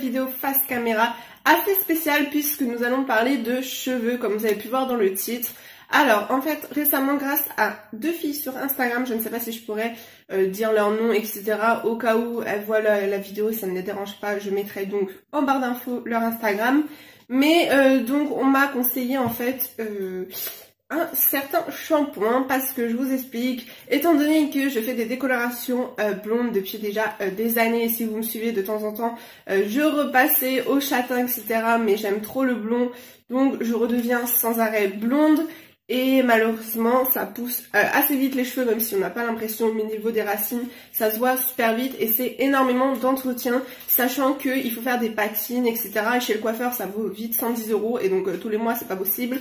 vidéo face caméra assez spéciale puisque nous allons parler de cheveux comme vous avez pu voir dans le titre. Alors en fait récemment grâce à deux filles sur Instagram, je ne sais pas si je pourrais dire leur nom etc. Au cas où elles voient la vidéo, ça ne les dérange pas, je mettrai donc en barre d'infos leur Instagram. Mais donc on m'a conseillé en fait un certain shampoing parce que je vous explique, étant donné que je fais des décolorations blondes depuis déjà des années, si vous me suivez de temps en temps, je repassais au châtain etc. mais j'aime trop le blond donc je redeviens sans arrêt blonde. Et malheureusement ça pousse assez vite les cheveux, même si on n'a pas l'impression, au niveau des racines ça se voit super vite et c'est énormément d'entretien, sachant qu'il faut faire des patines etc. Et chez le coiffeur ça vaut vite 110 € et donc tous les mois c'est pas possible.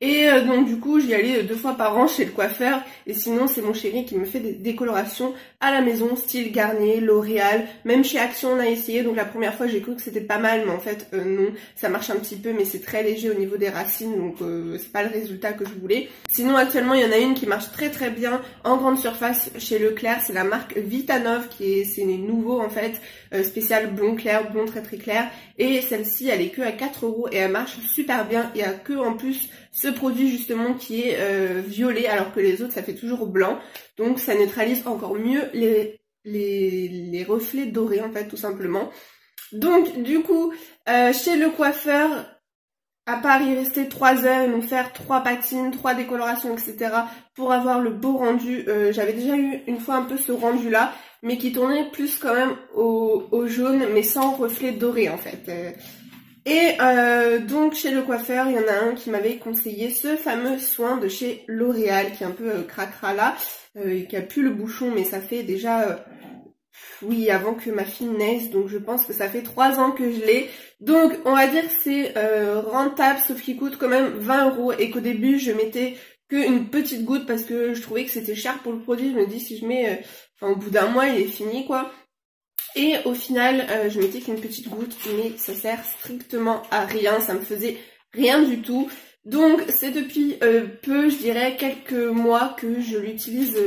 Et donc du coup j'y allais 2 fois par an chez le coiffeur et sinon c'est mon chéri qui me fait des décolorations à la maison, style Garnier, L'Oréal, même chez Action on a essayé. Donc la première fois j'ai cru que c'était pas mal mais en fait non, ça marche un petit peu mais c'est très léger au niveau des racines donc c'est pas le résultat que je voulais. Sinon actuellement il y en a une qui marche très bien en grande surface chez Leclerc, c'est la marque Vitanove c'est les nouveaux en fait, spécial blond clair, blond très clair, et celle-ci elle est que à 4 € et elle marche super bien. Il y a que en plus ce produit justement qui est violet alors que les autres ça fait toujours blanc, donc ça neutralise encore mieux les reflets dorés en fait tout simplement. Donc du coup chez le coiffeur, à part y rester 3 heures et nous faire 3 patines, 3 décolorations etc. pour avoir le beau rendu, j'avais déjà eu une fois un peu ce rendu là mais qui tournait plus quand même au jaune mais sans reflet doré en fait. Et donc chez le coiffeur, il y en a un qui m'avait conseillé ce fameux soin de chez L'Oréal qui est un peu cracra là, qui a plus le bouchon mais ça fait déjà, oui, avant que ma fille naisse, donc je pense que ça fait 3 ans que je l'ai. Donc on va dire que c'est rentable sauf qu'il coûte quand même 20 € et qu'au début je mettais qu'une petite goutte parce que je trouvais que c'était cher pour le produit. Je me dis si je mets, au bout d'un mois il est fini quoi. Et au final, je mettais qu'une petite goutte, mais ça sert strictement à rien, ça me faisait rien du tout. Donc c'est depuis peu, je dirais quelques mois que je l'utilise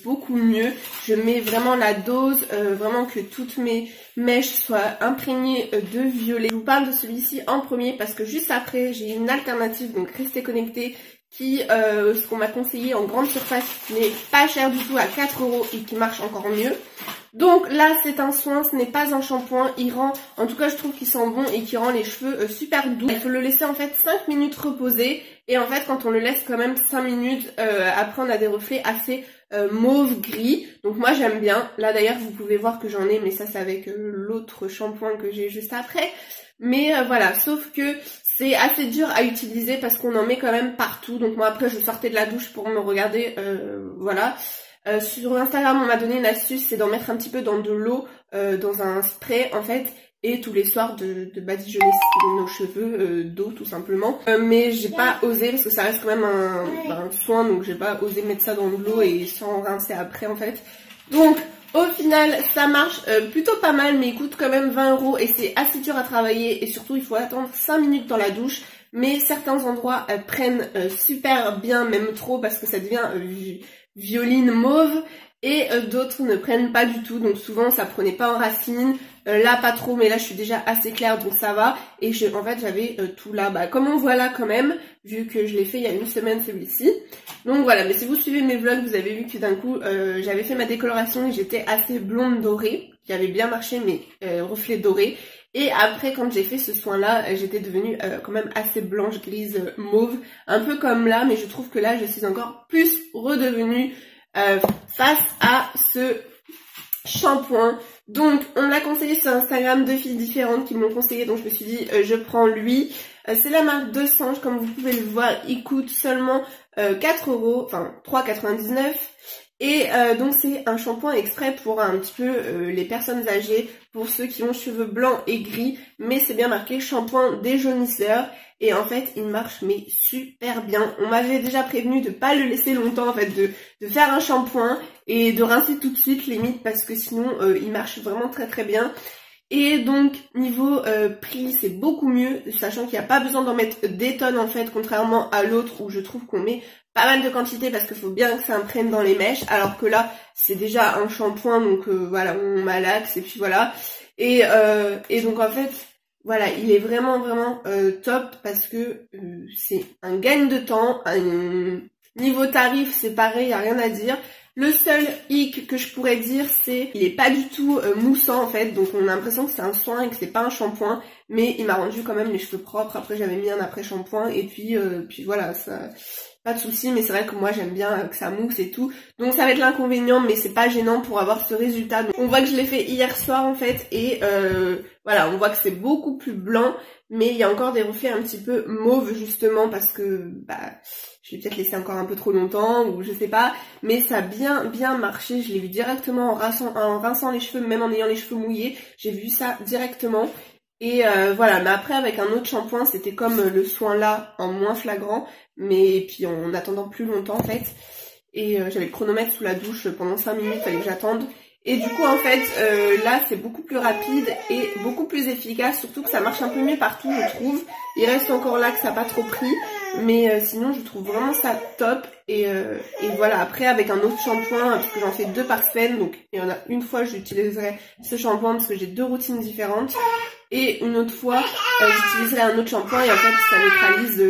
beaucoup mieux. Je mets vraiment la dose, vraiment que toutes mes mèches soient imprégnées de violet. Je vous parle de celui-ci en premier parce que juste après j'ai une alternative, donc restez connectés, qui ce qu'on m'a conseillé en grande surface, qui n'est pas cher du tout à 4 € et qui marche encore mieux. Donc là c'est un soin, ce n'est pas un shampoing, il rend, en tout cas je trouve qu'il sent bon et qui rend les cheveux super doux. Il faut le laisser en fait 5 minutes reposer et en fait quand on le laisse quand même 5 minutes, après on a des reflets assez mauve gris, donc moi j'aime bien. Là d'ailleurs vous pouvez voir que j'en ai mais ça c'est avec l'autre shampoing que j'ai juste après. Mais voilà, sauf que c'est assez dur à utiliser parce qu'on en met quand même partout. Donc moi après je sortais de la douche pour me regarder, voilà. Sur Instagram on m'a donné une astuce, c'est d'en mettre un petit peu dans de l'eau, dans un spray en fait. Et tous les soirs de badigeonner nos cheveux d'eau tout simplement. Mais j'ai pas osé parce que ça reste quand même un soin, donc j'ai pas osé mettre ça dans de l'eau et sans rincer après en fait. Donc au final ça marche plutôt pas mal mais il coûte quand même 20 € et c'est assez dur à travailler et surtout il faut attendre 5 minutes dans la douche. Mais certains endroits prennent super bien, même trop parce que ça devient violine mauve. Et d'autres ne prennent pas du tout, donc souvent ça prenait pas en racine, là pas trop mais là je suis déjà assez claire donc ça va. Et en fait j'avais tout là, comme on voit là quand même, vu que je l'ai fait il y a une semaine celui-ci. Donc voilà, mais si vous suivez mes vlogs vous avez vu que d'un coup j'avais fait ma décoloration et j'étais assez blonde dorée, qui avait bien marché mais reflet doré. Et après quand j'ai fait ce soin là j'étais devenue quand même assez blanche, grise, mauve, un peu comme là, mais je trouve que là je suis encore plus redevenue face à ce shampoing. Donc on l'a conseillé sur Instagram, 2 filles différentes qui m'ont conseillé, donc je me suis dit je prends lui. C'est la marque de Sange, comme vous pouvez le voir, il coûte seulement 4 €, enfin 3,99 €. Et donc c'est un shampoing extrait pour un petit peu les personnes âgées, pour ceux qui ont cheveux blancs et gris, mais c'est bien marqué shampoing déjaunisseur. Et en fait il marche mais super bien. On m'avait déjà prévenu de pas le laisser longtemps en fait, de faire un shampoing et de rincer tout de suite limite parce que sinon il marche vraiment très bien. Et donc niveau prix c'est beaucoup mieux, sachant qu'il n'y a pas besoin d'en mettre des tonnes en fait, contrairement à l'autre où je trouve qu'on met pas mal de quantité parce qu'il faut bien que ça imprègne dans les mèches, alors que là c'est déjà un shampoing donc voilà, on malaxe et puis voilà. Et donc en fait, voilà, il est vraiment top parce que c'est un gain de temps. Niveau tarif, c'est pareil, y a rien à dire. Le seul hic que je pourrais dire, c'est qu'il est pas du tout moussant en fait, donc on a l'impression que c'est un soin et que c'est pas un shampoing, mais il m'a rendu quand même les cheveux propres. Après j'avais mis un après shampoing et puis voilà, ça pas de souci, mais c'est vrai que moi j'aime bien que ça mousse et tout, donc ça va être l'inconvénient, mais c'est pas gênant pour avoir ce résultat. Donc, on voit que je l'ai fait hier soir en fait et voilà, on voit que c'est beaucoup plus blanc, mais il y a encore des reflets un petit peu mauve justement parce que je l'ai peut-être laissé encore un peu trop longtemps ou je sais pas, mais ça a bien marché. Je l'ai vu directement en rinçant les cheveux, même en ayant les cheveux mouillés, j'ai vu ça directement. Et voilà, mais après avec un autre shampoing, c'était comme le soin là, en moins flagrant, mais puis en attendant plus longtemps en fait. Et j'avais le chronomètre sous la douche pendant 5 minutes, fallait que j'attende. Et du coup en fait là c'est beaucoup plus rapide et beaucoup plus efficace, surtout que ça marche un peu mieux partout je trouve. Il reste encore là que ça n'a pas trop pris, mais sinon je trouve vraiment ça top. Et voilà, après avec un autre shampoing, parce que j'en fais 2 par semaine, donc il y en a une fois j'utiliserai ce shampoing parce que j'ai 2 routines différentes, et une autre fois j'utiliserai un autre shampoing et en fait ça neutralise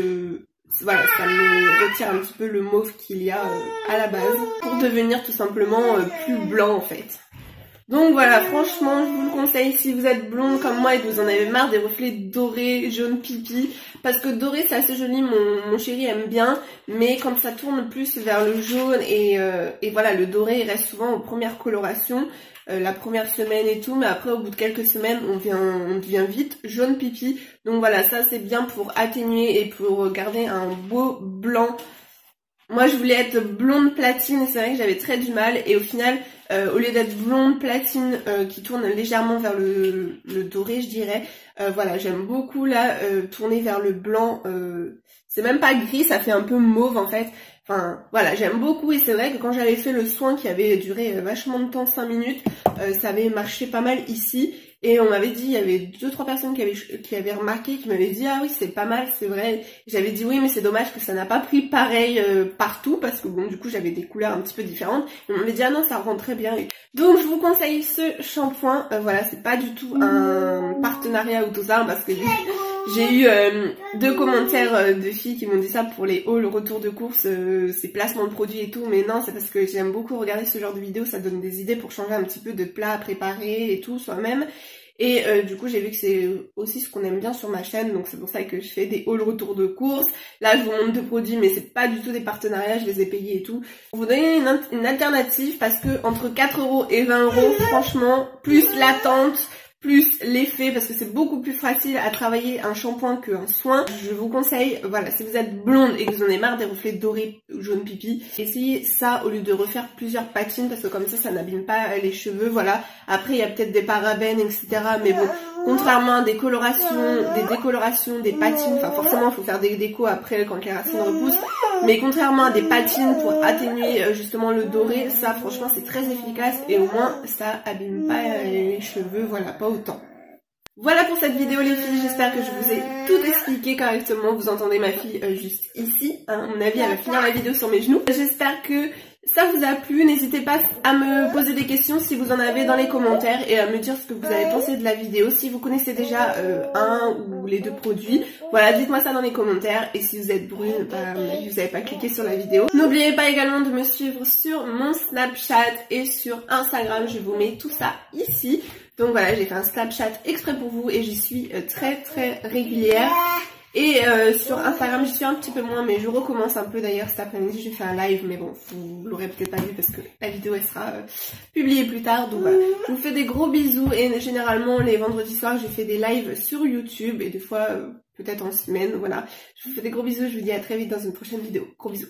voilà, ça me retire un petit peu le mauve qu'il y a à la base pour devenir tout simplement plus blanc en fait. Donc voilà, franchement je vous le conseille si vous êtes blonde comme moi et que vous en avez marre des reflets dorés, jaune pipi, parce que doré c'est assez joli, mon chéri aime bien, mais quand ça tourne plus vers le jaune et voilà, le doré il reste souvent aux premières colorations, la première semaine et tout, mais après au bout de quelques semaines on devient vite jaune pipi. Donc voilà, ça c'est bien pour atténuer et pour garder un beau blanc. Moi je voulais être blonde platine et c'est vrai que j'avais très du mal, et au final au lieu d'être blonde platine qui tourne légèrement vers le doré je dirais, voilà, j'aime beaucoup là tourner vers le blanc, c'est même pas gris, ça fait un peu mauve en fait. Enfin voilà, j'aime beaucoup, et c'est vrai que quand j'avais fait le soin qui avait duré vachement de temps, 5 minutes, ça avait marché pas mal ici. Et on m'avait dit, il y avait 2-3 personnes qui avaient remarqué, qui m'avaient dit ah oui c'est pas mal, c'est vrai. J'avais dit oui mais c'est dommage que ça n'a pas pris pareil partout, parce que bon du coup j'avais des couleurs un petit peu différentes. Et on m'avait dit ah non ça rend très bien. Donc je vous conseille ce shampoing, voilà, c'est pas du tout un partenariat ou tout ça, parce que j'ai eu 2 commentaires de filles qui m'ont dit ça pour les hauls retour de course, ces placements de produits et tout, mais non c'est parce que j'aime beaucoup regarder ce genre de vidéos, ça donne des idées pour changer un petit peu de plats à préparer et tout soi-même. Et du coup j'ai vu que c'est aussi ce qu'on aime bien sur ma chaîne, donc c'est pour ça que je fais des hauls retour de course. Là je vous montre 2 produits mais c'est pas du tout des partenariats, je les ai payés et tout. Pour vous donner une alternative, parce que entre 4 € et 20 €, franchement, plus l'attente, plus l'effet, parce que c'est beaucoup plus facile à travailler un shampoing qu'un soin. Je vous conseille, voilà, si vous êtes blonde et que vous en avez marre des reflets dorés ou jaune pipi, essayez ça au lieu de refaire plusieurs patines, parce que comme ça n'abîme pas les cheveux, voilà. Après il y a peut-être des parabènes etc, mais bon, contrairement à des colorations, des décolorations, des patines, enfin forcément il faut faire des décos après quand les racines repoussent, mais contrairement à des patines pour atténuer justement le doré, ça franchement c'est très efficace et au moins ça abîme pas les cheveux, voilà, pas autant. Voilà pour cette vidéo les filles, j'espère que je vous ai tout expliqué correctement. Vous entendez ma fille juste ici, hein, à mon avis elle va finir la vidéo sur mes genoux. J'espère que ça vous a plu, n'hésitez pas à me poser des questions si vous en avez dans les commentaires et à me dire ce que vous avez pensé de la vidéo. Si vous connaissez déjà un ou les 2 produits, voilà, dites-moi ça dans les commentaires. Et si vous êtes brune, vous n'avez pas cliqué sur la vidéo. N'oubliez pas également de me suivre sur mon Snapchat et sur Instagram, je vous mets tout ça ici. Donc voilà, j'ai fait un Snapchat exprès pour vous et j'y suis très régulière. Et sur Instagram j'y suis un petit peu moins, mais je recommence un peu. D'ailleurs cet après-midi j'ai fait un live, mais bon vous l'aurez peut-être pas vu parce que la vidéo elle sera publiée plus tard. Donc voilà, je vous fais des gros bisous, et généralement les vendredis soirs je fais des lives sur YouTube et des fois peut-être en semaine. Voilà, je vous fais des gros bisous, je vous dis à très vite dans une prochaine vidéo. Gros bisous.